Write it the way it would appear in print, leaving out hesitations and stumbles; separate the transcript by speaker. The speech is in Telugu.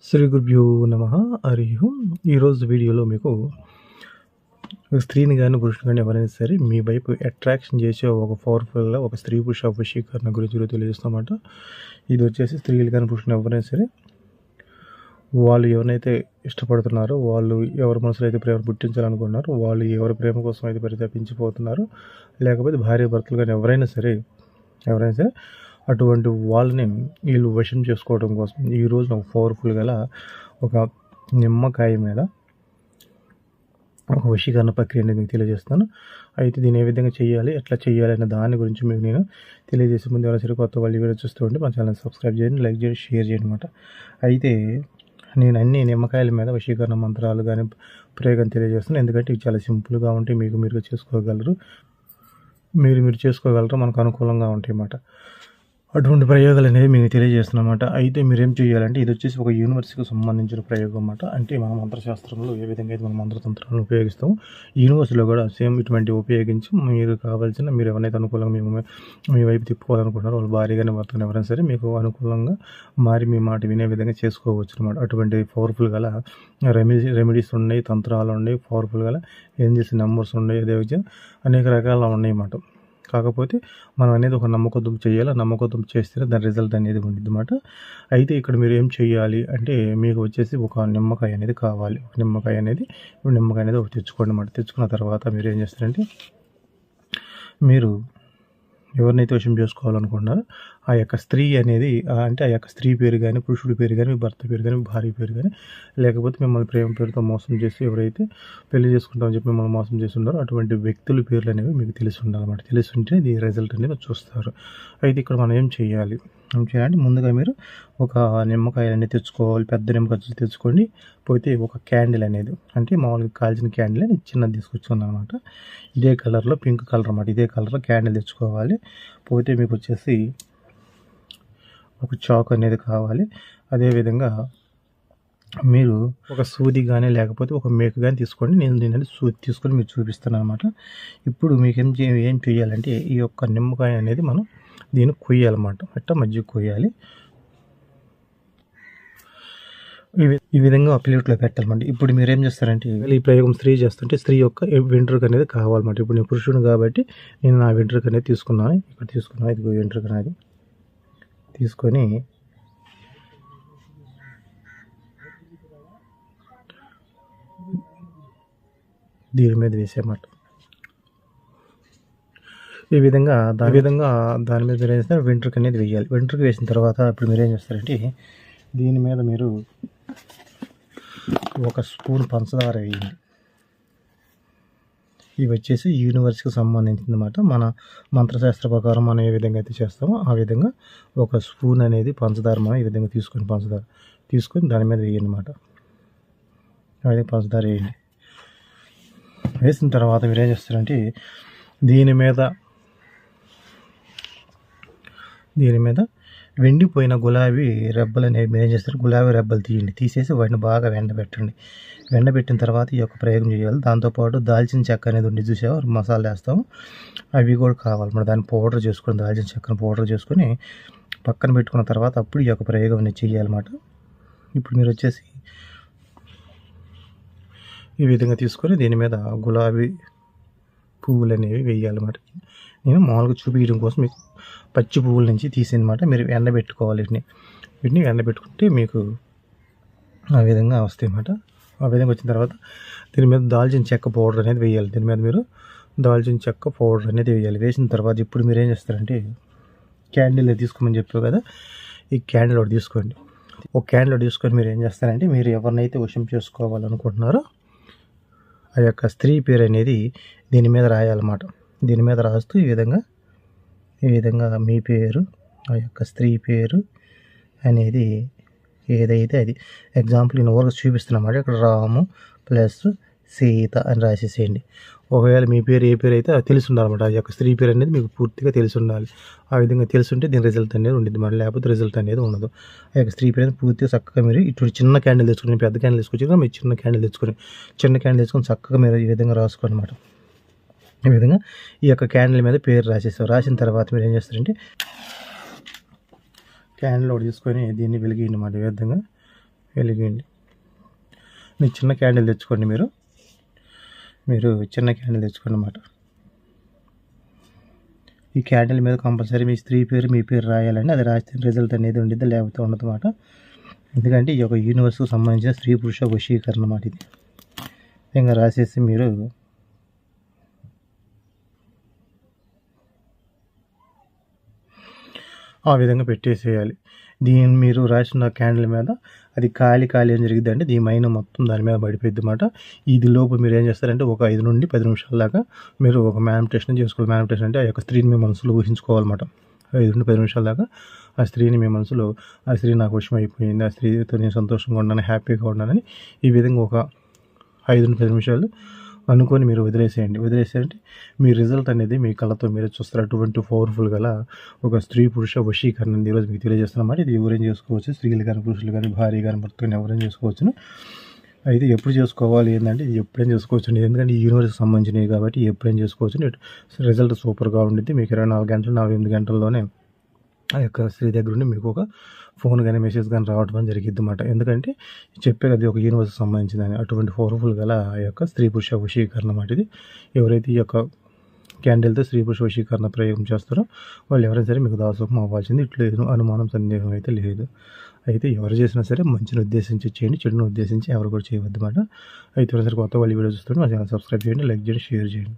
Speaker 1: శ్రీ గురుభ్యో నమః. హరి ఓం. ఈరోజు వీడియోలో మీకు స్త్రీని కానీ పురుషుని కానీ ఎవరైనా సరే మీ వైపు అట్రాక్షన్ చేసే ఒక పవర్ఫుల్గా ఒక స్త్రీ పురుష వశీకరణ గురించి తెలియజేస్తామాట. ఇది వచ్చేసి స్త్రీలు కానీ పురుషులు ఎవరైనా సరే వాళ్ళు ఎవరైతే ఇష్టపడుతున్నారో, వాళ్ళు ఎవరి మనసులో అయితే ప్రేమ పుట్టించాలనుకున్నారో, వాళ్ళు ఎవరి ప్రేమ కోసం అయితే పరితపించిపోతున్నారో, లేకపోతే భార్య భర్తలు కానీ ఎవరైనా సరే అటువంటి వాళ్ళని వీళ్ళు వశం చేసుకోవడం కోసం ఈరోజు నాకు పవర్ఫుల్ గల ఒక నిమ్మకాయ మీద ఒక వశీకరణ ప్రక్రియ అనేది మీకు తెలియజేస్తాను. అయితే దీన్ని ఏ విధంగా చేయాలి, ఎట్లా చేయాలి అనే దాని గురించి మీకు నేను తెలియజేసే ముందు ఎవరైనా సరే కొత్త వాళ్ళు వీడియో చూస్తూ ఉంటే మా ఛానల్ సబ్స్క్రైబ్ చేయండి, లైక్ చేయండి, షేర్ చేయండి అనమాట. అయితే నేను అన్ని నిమ్మకాయల మీద వశీకరణ మంత్రాలు కానీ ప్రయోగం తెలియజేస్తాను. ఎందుకంటే ఇవి చాలా సింపుల్గా ఉంటాయి, మీరు చేసుకోగలరు, మీరు చేసుకోగలరు, మనకు అనుకూలంగా ఉంటాయి అన్నమాట. అటువంటి ప్రయోగాలు అనేవి మీకు తెలియజేస్తున్నమాట. అయితే మీరేం చేయాలంటే ఇది వచ్చేసి ఒక యూనివర్స్కి సంబంధించిన ప్రయోగం అన్నమాట. అంటే మన మంత్రశాస్త్రంలో ఏ విధంగా అయితే మన మంత్రతంత్రాలను ఉపయోగిస్తాము, యూనివర్స్లో కూడా సేమ్ ఇటువంటి ఉపయోగించి మీరు కావాల్సిన మీరు ఎవరైతే అనుకూలంగా మీ వైపు తిప్పుకోవాలనుకుంటున్నారో వాళ్ళు భారీగానే భర్తను ఎవరైనా సరే మీకు అనుకూలంగా మారి మీ మాట వినే విధంగా చేసుకోవచ్చు అనమాట. అటువంటి పవర్ఫుల్ గల రెమెడీస్ ఉన్నాయి, తంత్రాలు ఉన్నాయి, పవర్ఫుల్ గల ఏంజల్స్ నెంబర్స్ ఉన్నాయి, అదే అనేక రకాల ఉన్నాయి అన్నమాట. కాకపోతే మనం అనేది ఒక నమ్మకంతో చేయాలి, నమ్మకంతో చేస్తేనే దాని రిజల్ట్ అనేది ఉంటుంది అన్నమాట. అయితే ఇక్కడ మీరు ఏం చేయాలి అంటే మీకు వచ్చేసి ఒక నిమ్మకాయ అనేది కావాలి. ఒక నిమ్మకాయ అనేది ఒక తెచ్చుకోండి అన్నమాట. తెచ్చుకున్న తర్వాత మీరు ఏం చేస్తారంటే మీరు ఎవరినైతే వశం చేసుకోవాలనుకుంటున్నారో ఆ యొక్క స్త్రీ అనేది అంటే ఆ యొక్క స్త్రీ పేరు కానీ, పురుషుడి పేరు కానీ, మీ భర్త పేరు కానీ, మీ భార్య పేరు కానీ, లేకపోతే మిమ్మల్ని ప్రేమ పేరుతో మోసం చేసి ఎవరైతే పెళ్లి చేసుకుంటామని చెప్పి మిమ్మల్ని మోసం చేసి ఉన్నారో అటువంటి వ్యక్తుల పేర్లు అనేవి మీకు తెలిసి ఉండాలన్నమాట. తెలిసి ఉంటే ఈ రిజల్ట్ అనేది చూస్తారు. అయితే ఇక్కడ మనం ఏం చేయాలి అంటే ముందుగా మీరు ఒక నిమ్మకాయ అనేది తెచ్చుకోవాలి. పెద్ద నిమ్మకాయ తెచ్చుకోండి. పోతే ఒక క్యాండిల్ అనేది అంటే మామూలుగా కాల్చిన క్యాండిల్ అని చిన్నది తీసుకొచ్చుకున్నాను అనమాట. ఇదే కలర్లో పింక్ కలర్ అన్నమాట. ఇదే కలర్లో క్యాండిల్ తెచ్చుకోవాలి. పోతే మీకు వచ్చేసి ఒక చాక్ అనేది కావాలి. అదేవిధంగా మీరు ఒక సూది కానీ లేకపోతే ఒక మేకు కానీ తీసుకోండి. నేను దీన్ని సూది తీసుకొని మీకు చూపిస్తాను అనమాట. ఇప్పుడు మీకు ఏం చేయాలంటే ఈ యొక్క నిమ్మకాయ అనేది మనం దీన్ని కొయ్యాలన్నమాట. అట్లా మధ్య కొయ్యాలి. ఈ విధంగా ప్లేట్లో పెట్టాలన్నమాట. ఇప్పుడు మీరు ఏం చేస్తారంటే ఈ ప్రయోగం స్త్రీ చేస్తుంటే స్త్రీ యొక్క వెంట్రుక అనేది కావాలన్నమాట. ఇప్పుడు నేను పురుషుడు కాబట్టి నేను నా వెంట్రుక అనేది తీసుకున్నాను. ఇక్కడ తీసుకున్నాను. ఇది వెంట్రుక అనేది తీసుకొని దీని మీద వేసేమాట. ఈ విధంగా దాని మీద మీరు ఏం చేస్తారు, వెంట్రుక అనేది వేయాలి. వెంట్రుక వేసిన తర్వాత ఇప్పుడు మీరు ఏం చేస్తారంటే దీని మీద మీరు ఒక స్పూన్ పంచదార వేయండి. ఇవి వచ్చేసి యూనివర్స్కి సంబంధించింది అన్నమాట. మన మంత్రశాస్త్ర ప్రకారం మనం ఏ విధంగా అయితే చేస్తామో ఆ విధంగా ఒక స్పూన్ అనేది పంచదార మనం ఈ విధంగా తీసుకొని దాని మీద వేయండి అన్నమాట. ఆ విధంగా పంచదార వేయండి. వేసిన తర్వాత మీరు ఏం చేస్తారంటే దీని మీద వెండిపోయిన గులాబీ రెబ్బలు అనేవి మీరు ఏం చేస్తారు, గులాబీ రెబ్బలు తీసేసి వాటిని బాగా ఎండబెట్టిన తర్వాత ఈ యొక్క ప్రయోగం చేయాలి. దాంతోపాటు దాల్చిన చెక్క అనేది ఉండి చూసావా, మసాలా వేస్తాము, అవి కూడా కావాలి. మరి దాన్ని పౌడర్ చేసుకొని దాల్చిన చెక్కను పౌడర్ చేసుకొని పక్కన పెట్టుకున్న తర్వాత అప్పుడు ఈ యొక్క ప్రయోగం అనేది చేయాలన్నమాట. ఇప్పుడు మీరు వచ్చేసి ఈ విధంగా తీసుకొని దీని మీద గులాబీ పువ్వులు అనేవి వేయాలన్నమాట. నేను మామూలుగా చూపించడం కోసం మీకు పచ్చి పువ్వుల నుంచి తీసేనమాట. మీరు ఎండబెట్టుకోవాలి. వీటిని ఎండబెట్టుకుంటే మీకు ఆ విధంగా వస్తాయి అన్నమాట. ఆ విధంగా వచ్చిన తర్వాత దీని మీద దాల్చిన చెక్క పౌడర్ అనేది వేయాలి. దీని మీద మీరు దాల్చిన చెక్క పౌడర్ అనేది వేయాలి. వేసిన తర్వాత ఇప్పుడు మీరు ఏం చేస్తారంటే క్యాండిల్ తీసుకోమని చెప్పావు కదా, ఈ క్యాండిల్ ఒకటి తీసుకోండి. ఒక క్యాండిల్ తీసుకొని మీరు ఏం చేస్తారంటే మీరు ఎవరినైతే వశం చేసుకోవాలనుకుంటున్నారో ఆ యొక్క స్త్రీ పేరు అనేది దీని మీద రాయాలన్నమాట. దీని మీద రాస్తూ ఈ విధంగా మీ పేరు, ఆ యొక్క స్త్రీ పేరు అనేది ఏదైతే అది ఎగ్జాంపుల్ నేను ఊరికి చూపిస్తున్నమాట. ఇక్కడ రాము ప్లస్ సీత అని రాసేసేయండి. ఒకవేళ మీ పేరు ఏ పేరు అయితే అది తెలిసి ఉండాలన్నమాట. ఆ యొక్క స్త్రీ పేరు అనేది మీకు పూర్తిగా తెలిసి ఉండాలి. ఆ విధంగా తెలుసుంటే దీని రిజల్ట్ అనేది ఉంటుంది మరి, లేకపోతే రిజల్ట్ అనేది ఉండదు. ఆ యొక్క స్త్రీ పేరు అనేది పూర్తిగా చక్కగా మీరు ఇటువంటి చిన్న క్యాండిల్ తెచ్చుకుని, పెద్ద క్యాండిల్ తీసుకొచ్చి మీరు చిన్న క్యాండిల్ తెచ్చుకొని చక్కగా మీరు ఈ విధంగా రాసుకోండి అన్నమాట. ఈ విధంగా ఈ యొక్క క్యాండిల్ మీద పేరు రాసేస్తారు. రాసిన తర్వాత మీరు ఏం చేస్తారంటే క్యాండిల్ ఒకటి తీసుకొని దీన్ని వెలిగియండి అన్నమాట. ఈ విధంగా వెలిగిండి. మీరు చిన్న క్యాండిల్ తెచ్చుకోండి. మీరు చిన్న క్యాండిల్ తెచ్చుకోండి అన్నమాట. ఈ క్యాండిల్ మీద కంపల్సరీ మీ స్త్రీ పేరు, మీ పేరు రాయాలండి. అది రాస్తే రిజల్ట్ అనేది ఉండిద్ది, లేకపోతే ఉండదన్నమాట. ఎందుకంటే ఈ యొక్క యూనివర్స్కి సంబంధించిన స్త్రీ పురుష వశీకరణ అన్నమాట. ఇది ఇంకా రాసేసి మీరు ఆ విధంగా పెట్టేసేయాలి. దీన్ని మీరు రాసిన క్యాండిల్ మీద అది ఖాళీ ఏం జరిగిద్దంటే దీని మైన మొత్తం దాని మీద పడిపోయిద్ది అన్నమాట. ఇది లోపు మీరు ఏం చేస్తారంటే ఒక 5 నుండి 10 నిమిషాల దాకా మీరు ఒక మేనిఫెస్టేషన్ చేసుకోవాలి. మేనిఫెస్టేషన్ అంటే ఆ యొక్క స్త్రీని మీ మనసులో ఊహించుకోవాలన్నమాట. 5 నుండి 10 నిమిషాల దాకా ఆ స్త్రీని మీ మనసులో, ఆ స్త్రీ నాకు వశం అయిపోయింది, ఆ స్త్రీతో నేను సంతోషంగా ఉన్నాను, హ్యాపీగా ఉన్నానని ఈ విధంగా ఒక 5 నుండి 10 నిమిషాలు అనుకొని మీరు వదిలేసేయండి. మీ రిజల్ట్ అనేది మీ కళ్ళతో మీరే చూస్తారు. అటువంటి పవర్ఫుల్ గల ఒక స్త్రీ పురుష వశీకరణ ఈరోజు మీకు తెలియజేస్తున్నమాట. ఇది ఎవరైనా చేసుకోవచ్చు, స్త్రీలు కానీ పురుషులు కానీ భార్య కానీ భర్త కానీ ఎవరైనా చేసుకోవచ్చును. అయితే ఎప్పుడు చేసుకోవాలి ఏంటంటే ఇది ఎప్పుడైనా చేసుకోవచ్చు. ఎందుకంటే ఈ యూనివర్స్కి సంబంధించినవి కాబట్టి ఎప్పుడైనా చేసుకోవచ్చు. రిజల్ట్ సూపర్గా ఉండిద్ది. మీకు 24 గంటలు 48 గంటల్లోనే ఆ యొక్క స్త్రీ దగ్గర నుండి మీకు ఒక ఫోన్ కానీ మెసేజ్ కానీ రావడం జరిగిద్ది అన్నమాట. ఎందుకంటే చెప్పే కదా ఒక యూనివర్స్కి సంబంధించిందని. అటువంటి పవర్ఫుల్ గల ఆ యొక్క స్త్రీ పురుష వశీకరణ అన్నమాట. ఇది ఎవరైతే ఈ యొక్క క్యాండిల్తో స్త్రీ పురుష వశీకరణ ప్రయోగం చేస్తారో వాళ్ళు ఎవరైనా సరే మీకు దాసోహం అవ్వాల్సింది ఇట్లేదు, అనుమానం సందేహం అయితే లేదు. అయితే ఎవరు చేసినా సరే మంచిని ఉద్దేశించి చేయండి, చెడుని ఉద్దేశించి ఎవరు కూడా చేయవద్దు అన్నమాట. అయితే సరే కొత్త వాళ్ళు వీడియో చూస్తుంటే మా ఛానల్ సబ్స్క్రైబ్ చేయండి, లైక్ చేయండి, షేర్ చేయండి.